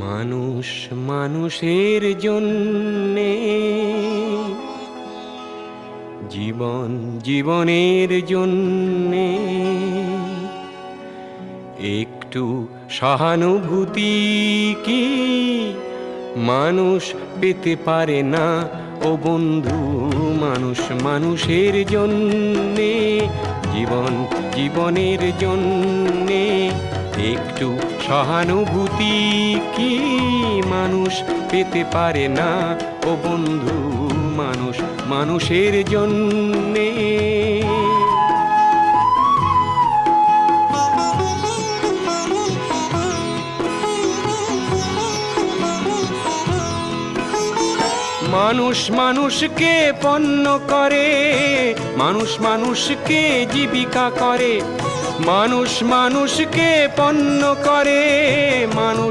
মানুষ মানুষের জন্যে, জীবন জীবনের জন্যে একটু সহানুভূতি কি মানুষ পেতে পারে না ও বন্ধু? মানুষ মানুষের জন্যে, জীবন জীবনের জন্যে একটু সহানুভূতি কি মানুষ পেতে পারে না ও বন্ধু? মানুষ মানুষের জন্যে। মানুষ মানুষকে পণ্য করে, মানুষ মানুষকে জীবিকা করে, মানুষ মানুষকে পণ্য করে, মানুষ